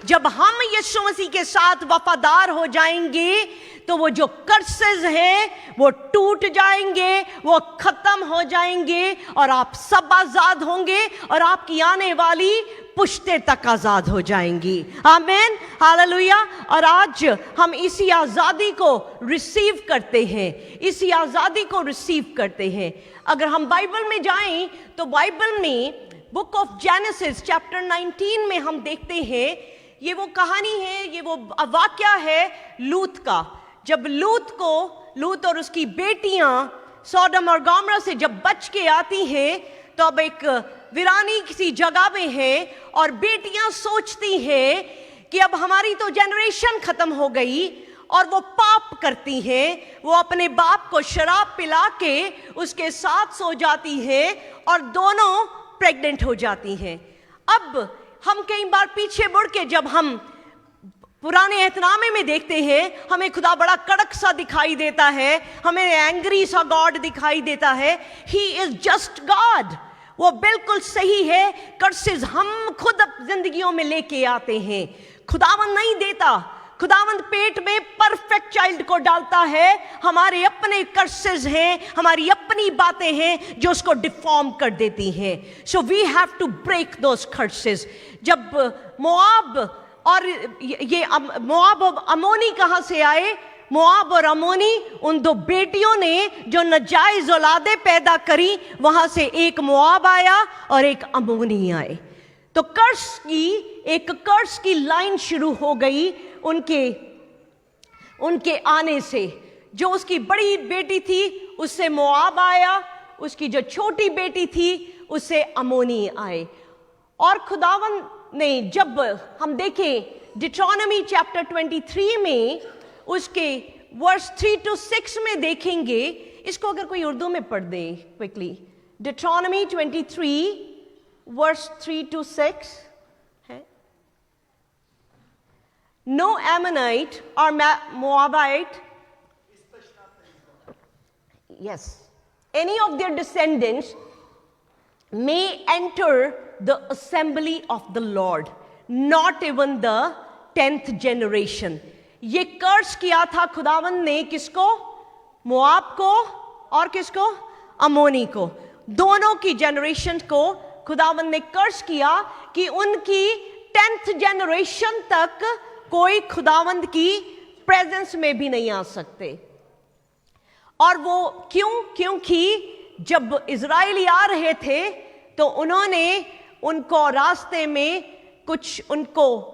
जब हम यीशु मसीह के साथ वफादार हो जाएंगे तो वो जो कर्सेस हैं वो टूट जाएंगे, वो खत्म हो जाएंगे और आप सब आजाद होंगे और आपकी आने वाली पुश्ते तक आजाद हो जाएंगी। आमीन, हालेलुया। और आज हम इसी आजादी को रिसीव करते हैं, इसी आजादी को रिसीव करते हैं। अगर हम बाइबल में जाएं तो बाइबल में बुक ऑफ जेनेसिस चैप्टर 19 में हम देखते हैं, ये वो कहानी है, ये वो वाक्या है लूत का। जब लूत और उसकी बेटियां सोडम और गोमरा से जब बच के आती हैं तो अब एक वीरानी किसी जगह में है और बेटियां सोचती हैं कि अब हमारी तो जनरेशन खत्म हो गई, और वो पाप करती हैं। वो अपने बाप को शराब पिला के उसके साथ सो जाती है और दोनों प्रेग्नेंट हो जाती हैं। अब हम कई बार पीछे मुड़ के जब हम पुराने एहतनामे में देखते हैं, हमें खुदा बड़ा कड़क सा दिखाई देता है, हमें एंग्री सा गॉड दिखाई देता है। ही इज जस्ट गॉड, वो बिल्कुल सही है। कर्सेस हम खुद जिंदगियों में लेके आते हैं, खुदावंद नहीं देता। खुदावंद पेट में परफेक्ट चाइल्ड को डालता है। हमारे अपने कर्सेस हैं, हमारी अपनी बातें हैं जो उसको डिफॉर्म कर देती हैं। So we have to break those curses. जब मोआब और ये मोआब और अमोनी कहां से आए? मोआब और अमोनी उन दो बेटियों ने जो नाजायज औलादे पैदा करी, वहां से एक मोआब आया और एक अमोनी आए। तो कर्स की लाइन शुरू हो गई उनके आने से। जो उसकी बड़ी बेटी थी उससे मोआब आया, उसकी जो छोटी बेटी थी उससे अमोनी आए। और खुदावन ने, जब हम देखें डिट्रोनॉमी चैप्टर 23 में उसके वर्स 3 to 6 में देखेंगे, इसको अगर कोई उर्दू में पढ़ दे क्विकली। डिट्रोनॉमी 23 वर्स 3 to 6 है। No Ammonite or Moabite, yes, any of their descendants may enter the assembly of the Lord, not even the 10th generation. ये कर्स किया था खुदावंद ने किसको? मोआब को और किसको? अमोनी को। दोनों की जनरेशन को खुदावंद ने कर्स किया कि उनकी 10th जनरेशन तक कोई खुदावंद की प्रेजेंस में भी नहीं आ सकते। और वो क्यों? क्योंकि जब इजराइली आ रहे थे तो उन्होंने उनको रास्ते में कुछ उनको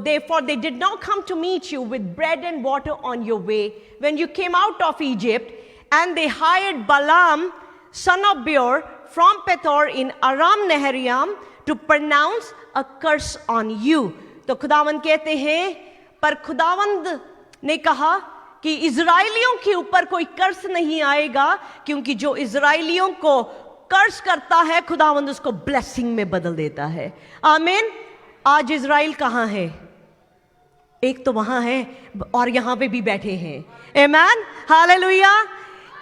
they did not come to meet you with bread and water on your way when you came out of Egypt, and they hired Balaam son of Beor from Pethor in Aram Naharaim to pronounce a curse on you. तो खुदावंद कहते हैं, पर खुदावंद ने कहा कि इजराइलियों के ऊपर कोई कर्स नहीं आएगा, क्योंकि जो इजराइलियों को कर्स करता है खुदावंद उसको ब्लेसिंग में बदल देता है। आमीन। आज इजराइल कहाँ है? एक तो वहां है और यहां पे भी बैठे हैं। आमीन, हालेलुया।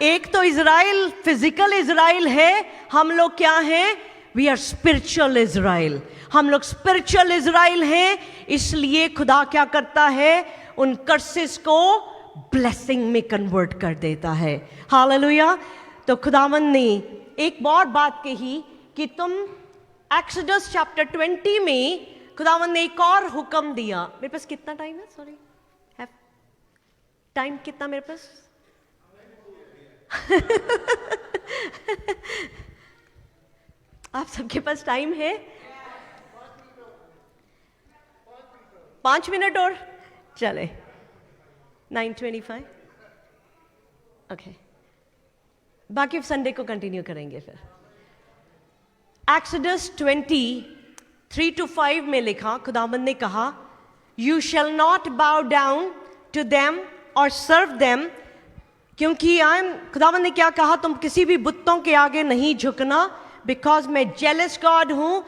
एक तो इजराइल फिजिकल इजराइल है, हम लोग क्या हैं? We are spiritual Israel. हम लोग स्पिरिचुअल इजराइल हैं, इसलिए खुदा क्या करता है? उन कर्सेस को ब्लेसिंग में कन्वर्ट कर देता है। हालेलुया। तो खुदावंद ने एक और बात कही कि तुम एक्सोडस चैप्टर 20 में खुदावंद ने एक और हुक्म दिया। मेरे पास कितना टाइम है? सॉरी, हैव टाइम कितना मेरे पास? आप सबके पास टाइम है? 5 मिनट और चले। 9:25 ओके, बाकी संडे को कंटिन्यू करेंगे फिर। एक्सोडस 20:3-5 में लिखा, खुदावंद ने कहा, you shall not bow down to them और सर्व देम, क्योंकि खुदावंद ने क्या कहा? तुम किसी भी बुतों के आगे नहीं झुकना, बिकॉज मैं जेलस गॉड हूं।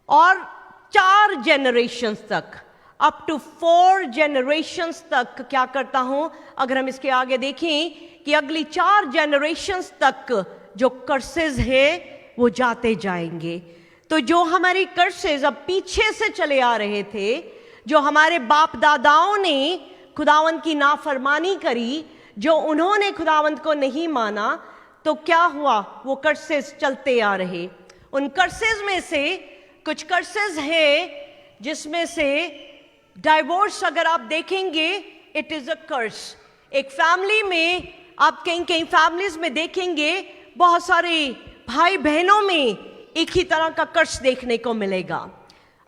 और 4 जनरेशंस तक, अप टू 4 जनरेशंस तक क्या करता हूं? अगर हम इसके आगे देखें कि अगली 4 जनरेशंस तक जो कर्सेस है वो जाते जाएंगे। तो जो हमारी कर्सेस अब पीछे से चले आ रहे थे, जो हमारे बाप दादाओं ने खुदावंद की नाफरमानी करी, जो उन्होंने खुदावंद को नहीं माना, तो क्या हुआ? वो कर्सेस चलते आ रहे। उन कर्सेस में से कुछ कर्सेस हैं जिसमें से डाइवोर्स अगर आप देखेंगे, इट इज अ कर्स। एक फैमिली में आप कहीं कहीं फैमिलीज में देखेंगे बहुत सारे भाई बहनों में एक ही तरह का कर्स देखने को मिलेगा।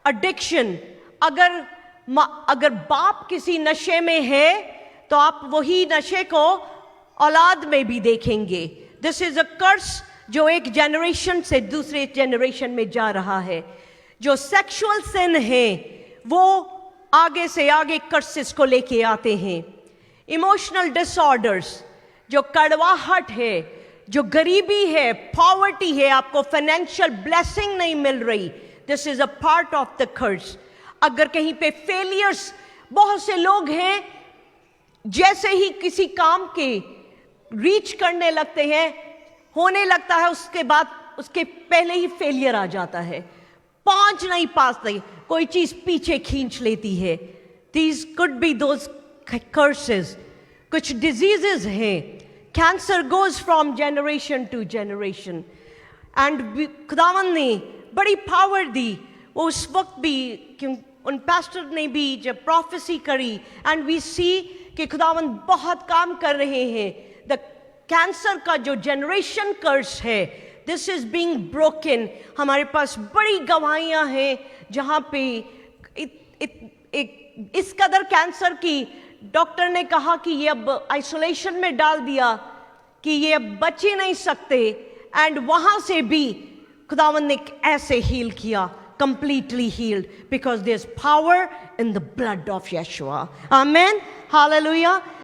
एडिक्शन, अगर बाप किसी नशे में है तो आप वही नशे को औलाद में भी देखेंगे। दिस इज अ कर्स जो एक जनरेशन से दूसरे जनरेशन में जा रहा है। जो सेक्सुअल सिन है वो आगे से आगे कर्सेस को लेके आते हैं। इमोशनल डिसऑर्डर्स, जो कड़वाहट है, जो गरीबी है, पॉवर्टी है, आपको फाइनेंशियल ब्लेसिंग नहीं मिल रही, this is a part of the curse. अगर कहीं पे फेलियर्स, बहुत से लोग हैं जैसे ही किसी काम के रीच करने लगते हैं, होने लगता है, उसके बाद उसके पहले ही फेलियर आ जाता है, पहुंच नहीं पाते, कोई चीज पीछे खींच लेती है। These could be those curses. कुछ डिजीजेस हैं, cancer goes from generation to generation, and खुदावन ने बड़ी पावर दी। उस वक्त भी उन पास्टर ने भी जब प्रोफेसी करी, एंड वी सी कि खुदावन बहुत काम कर रहे हैं। द कैंसर का जो जनरेशन कर्स है, दिस इज बीइंग ब्रोकन। हमारे पास बड़ी गवाहियां हैं जहां पे इस कदर कैंसर की डॉक्टर ने कहा कि ये अब आइसोलेशन में डाल दिया कि ये अब बच ही नहीं सकते, एंड वहां से भी खुदावन ने ऐसे हील किया, completely healed, because there's power in the blood of Yeshua. Amen. Hallelujah.